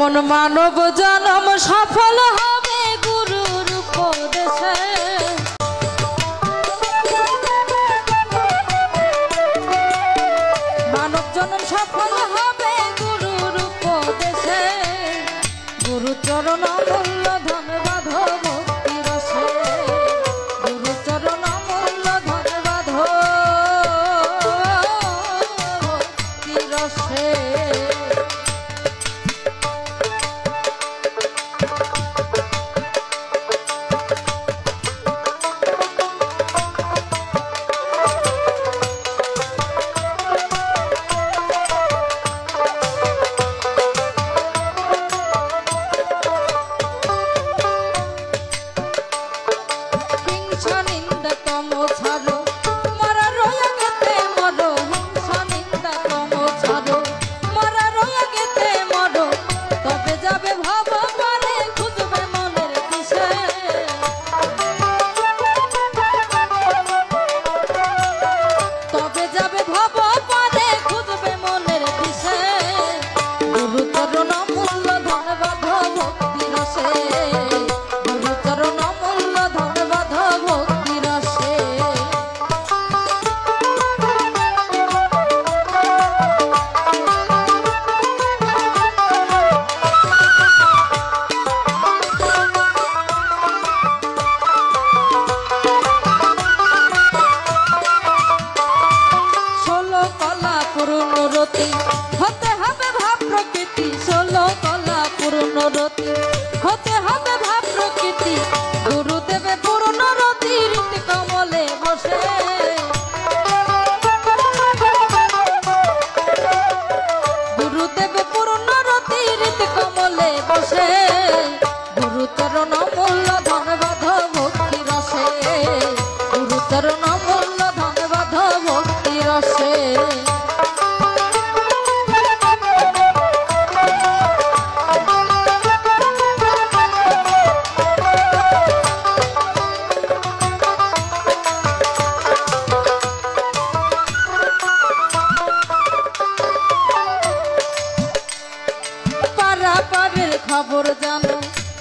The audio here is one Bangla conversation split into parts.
এমন মানব জন্ম সফল হবে গুরুর উপদেশে। মানব জন্ম সফল হবে গুরুর উপদেশে। গুরু চরণ মূল্য ধন বাঁধো ভক্তি রসে। গুরু চরণ মূল্য ধন বাঁধো ভক্তি রসে। হতে হবে ভাব প্রকৃতি, ষোলো কলা পূর্ণরতি হতে হবে ভাব প্রকৃতি। গুরুদেবে পূর্ণরতি রীতি কমলে বসে। গুরুদেবে পূর্ণরতি রীতি কমলে বসে। গুরুচরণ মূল্য ধন বাঁধ ভক্তি রসে। গুরুচরণ মূল্য ধন বাঁধ ভক্তি রসে। খবর জানো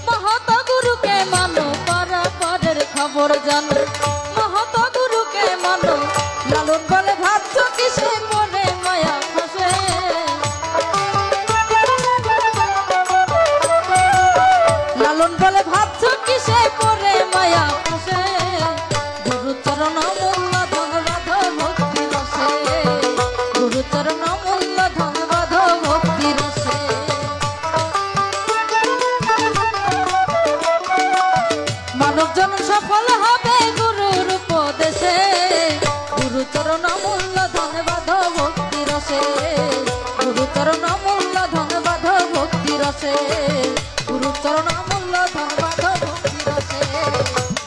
মহত গুরুকে মানো। পারা পারের খবর জানো মহত গুরুকে মানো। লালন বলে ভাবছ কিসে মনে মায়া ফাঁসে। লালন বলে ভাবছ কিসে পরে মায়া ফাঁসে। গুরুচরণ মূল্য ধন বাঁধ ভক্তি রসে। গুরুচরণ মূল্য ধন বাঁধ ভক্তি রসে। মানব জন্ম সফল হবে গুরুর উপদেশে। গুরুচরণ মূল্য ধন বাঁধ ভক্তি রসে। গুরুচরণ মূল্য ধন বাঁধ ভক্তি রসে। গুরুচরণ মূল্য ধন বাঁধ ভক্তি রসে।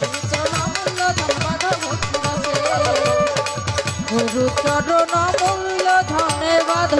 গুরুচরণ মূল্য ধন বাঁধ ভক্তি রসে। গুরুচরণ মূল্য ধনে বাঁধ